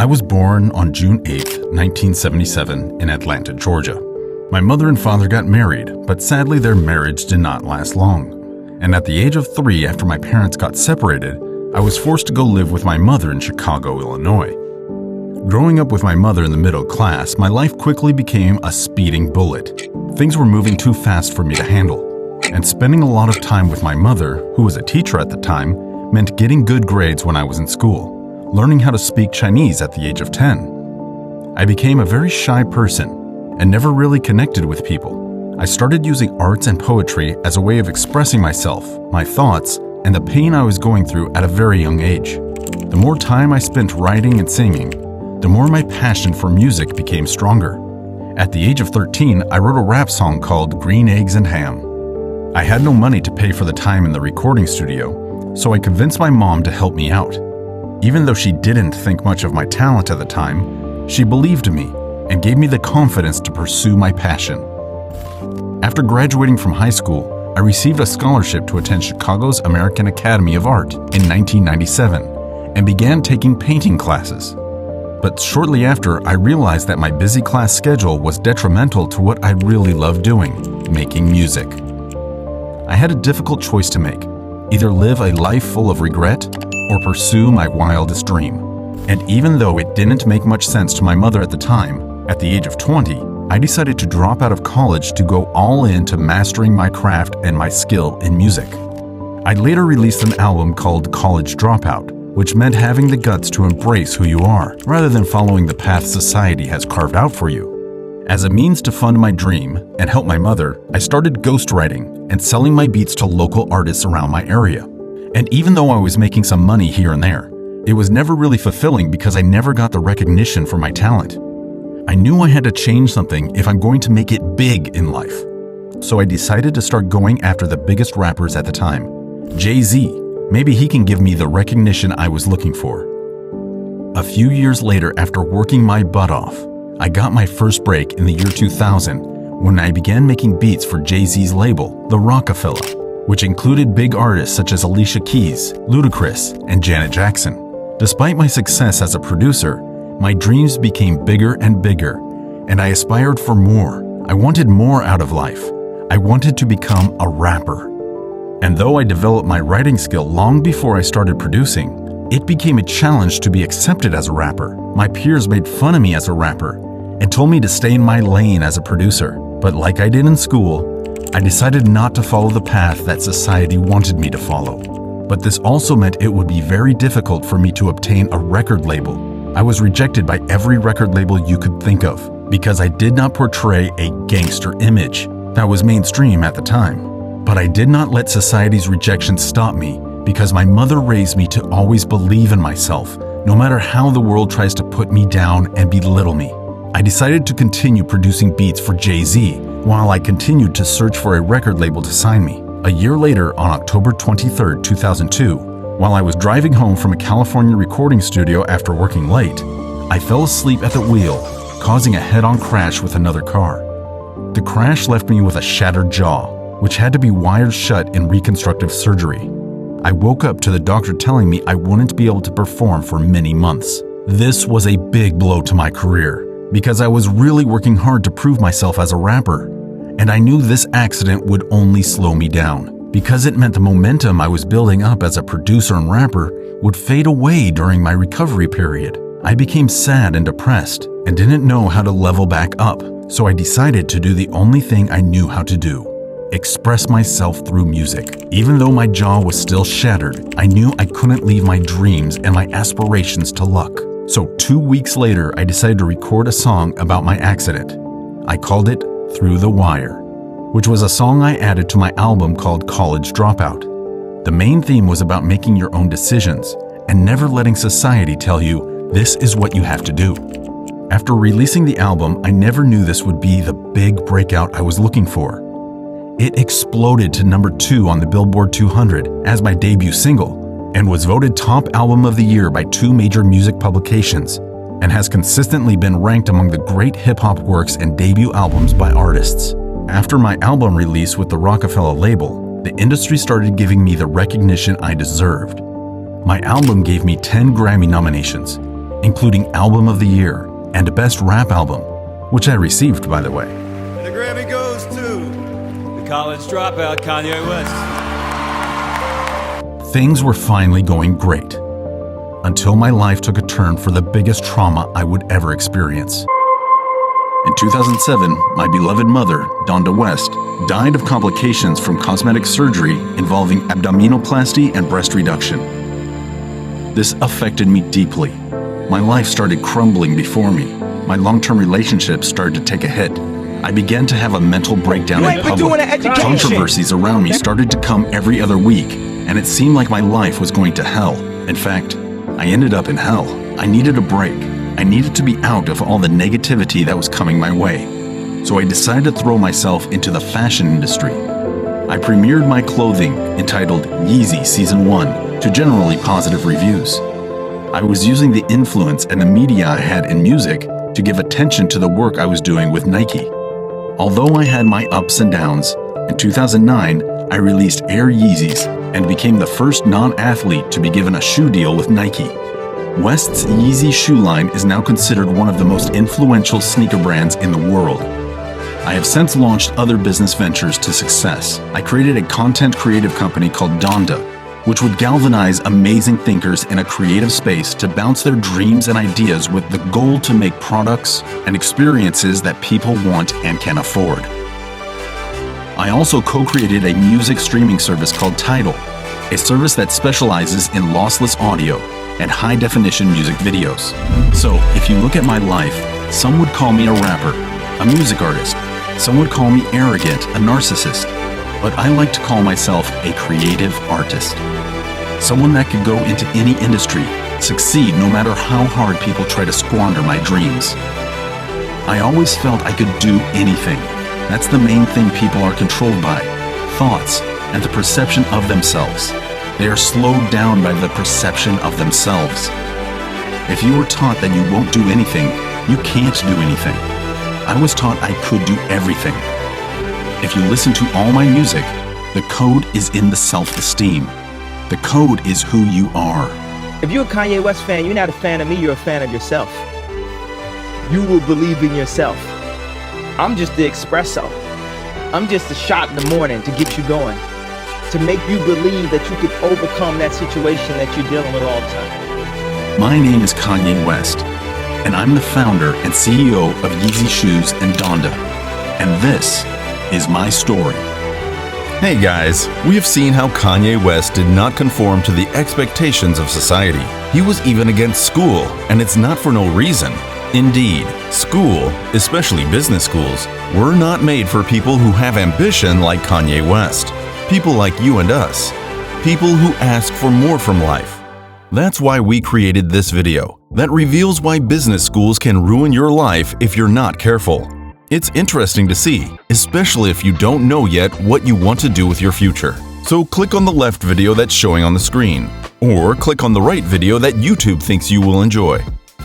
I was born on June 8, 1977 in Atlanta, Georgia. My mother and father got married, but sadly their marriage did not last long. And at the age of 3, after my parents got separated, I was forced to go live with my mother in Chicago, Illinois. Growing up with my mother in the middle class, my life quickly became a speeding bullet. Things were moving too fast for me to handle. And spending a lot of time with my mother, who was a teacher at the time, meant getting good grades when I was in school, learning how to speak Chinese at the age of 10. I became a very shy person and never really connected with people. I started using arts and poetry as a way of expressing myself, my thoughts, and the pain I was going through at a very young age. The more time I spent writing and singing, the more my passion for music became stronger. At the age of 13, I wrote a rap song called Green Eggs and Ham. I had no money to pay for the time in the recording studio, so I convinced my mom to help me out. Even though she didn't think much of my talent at the time, she believed in me and gave me the confidence to pursue my passion. After graduating from high school, I received a scholarship to attend Chicago's American Academy of Art in 1997 and began taking painting classes. But shortly after, I realized that my busy class schedule was detrimental to what I really loved doing, making music. I had a difficult choice to make: either live a life full of regret or pursue my wildest dream. And even though it didn't make much sense to my mother at the time, at the age of 20, I decided to drop out of college to go all in to mastering my craft and my skill in music. I later released an album called College Dropout, which meant having the guts to embrace who you are, rather than following the path society has carved out for you. As a means to fund my dream and help my mother, I started ghostwriting and selling my beats to local artists around my area. And even though I was making some money here and there, it was never really fulfilling because I never got the recognition for my talent. I knew I had to change something if I'm going to make it big in life. So I decided to start going after the biggest rappers at the time. Jay-Z, maybe he can give me the recognition I was looking for. A few years later, after working my butt off, I got my first break in the year 2000 when I began making beats for Jay-Z's label, The Rockefeller, which included big artists such as Alicia Keys, Ludacris, and Janet Jackson. Despite my success as a producer, my dreams became bigger and bigger, and I aspired for more. I wanted more out of life. I wanted to become a rapper. And though I developed my writing skill long before I started producing, it became a challenge to be accepted as a rapper. My peers made fun of me as a rapper and told me to stay in my lane as a producer. But like I did in school, I decided not to follow the path that society wanted me to follow. But this also meant it would be very difficult for me to obtain a record label. I was rejected by every record label you could think of because I did not portray a gangster image that was mainstream at the time. But I did not let society's rejection stop me because my mother raised me to always believe in myself, no matter how the world tries to put me down and belittle me. I decided to continue producing beats for Jay-Z while I continued to search for a record label to sign me. A year later, on October 23, 2002, while I was driving home from a California recording studio after working late, I fell asleep at the wheel, causing a head-on crash with another car. The crash left me with a shattered jaw, which had to be wired shut in reconstructive surgery. I woke up to the doctor telling me I wouldn't be able to perform for many months. This was a big blow to my career, because I was really working hard to prove myself as a rapper. And I knew this accident would only slow me down, because it meant the momentum I was building up as a producer and rapper would fade away during my recovery period. I became sad and depressed and didn't know how to level back up, so I decided to do the only thing I knew how to do: express myself through music. Even though my jaw was still shattered, I knew I couldn't leave my dreams and my aspirations to luck. So 2 weeks later, I decided to record a song about my accident. I called it Through the Wire, which was a song I added to my album called College Dropout. The main theme was about making your own decisions and never letting society tell you this is what you have to do. After releasing the album, I never knew this would be the big breakout I was looking for. It exploded to number 2 on the Billboard 200 as my debut single, and was voted Top Album of the Year by 2 major music publications, and has consistently been ranked among the great hip-hop works and debut albums by artists. After my album release with the Rockefeller label, the industry started giving me the recognition I deserved. My album gave me 10 Grammy nominations, including Album of the Year and Best Rap Album, which I received, by the way. And the Grammy goes to the college dropout Kanye West. Things were finally going great, until my life took a turn for the biggest trauma I would ever experience. In 2007, my beloved mother, Donda West, died of complications from cosmetic surgery involving abdominoplasty and breast reduction. This affected me deeply. My life started crumbling before me. My long-term relationships started to take a hit. I began to have a mental breakdown in public. Controversies around me started to come every other week, and it seemed like my life was going to hell. In fact, I ended up in hell. I needed a break. I needed to be out of all the negativity that was coming my way. So I decided to throw myself into the fashion industry. I premiered my clothing, entitled Yeezy Season 1, to generally positive reviews. I was using the influence and the media I had in music to give attention to the work I was doing with Nike. Although I had my ups and downs, in 2009, I released Air Yeezys and became the first non-athlete to be given a shoe deal with Nike. West's Yeezy shoe line is now considered one of the most influential sneaker brands in the world. I have since launched other business ventures to success. I created a content creative company called Donda, which would galvanize amazing thinkers in a creative space to bounce their dreams and ideas with the goal to make products and experiences that people want and can afford. I also co-created a music streaming service called Tidal, a service that specializes in lossless audio and high-definition music videos. So, if you look at my life, some would call me a rapper, a music artist. Some would call me arrogant, a narcissist. But I like to call myself a creative artist. Someone that could go into any industry, succeed no matter how hard people try to squander my dreams. I always felt I could do anything. That's the main thing people are controlled by, thoughts and the perception of themselves. They are slowed down by the perception of themselves. If you were taught that you won't do anything, you can't do anything. I was taught I could do everything. If you listen to all my music, the code is in the self-esteem. The code is who you are. If you're a Kanye West fan, you're not a fan of me, you're a fan of yourself. You will believe in yourself. I'm just the espresso. I'm just a shot in the morning to get you going, to make you believe that you could overcome that situation that you're dealing with all the time. My name is Kanye West, and I'm the founder and CEO of Yeezy Shoes and Donda. And this is my story. Hey guys, we have seen how Kanye West did not conform to the expectations of society. He was even against school, and it's not for no reason. Indeed, school, especially business schools, were not made for people who have ambition like Kanye West. People like you and us. People who ask for more from life. That's why we created this video that reveals why business schools can ruin your life if you're not careful. It's interesting to see, especially if you don't know yet what you want to do with your future. So click on the left video that's showing on the screen, or click on the right video that YouTube thinks you will enjoy.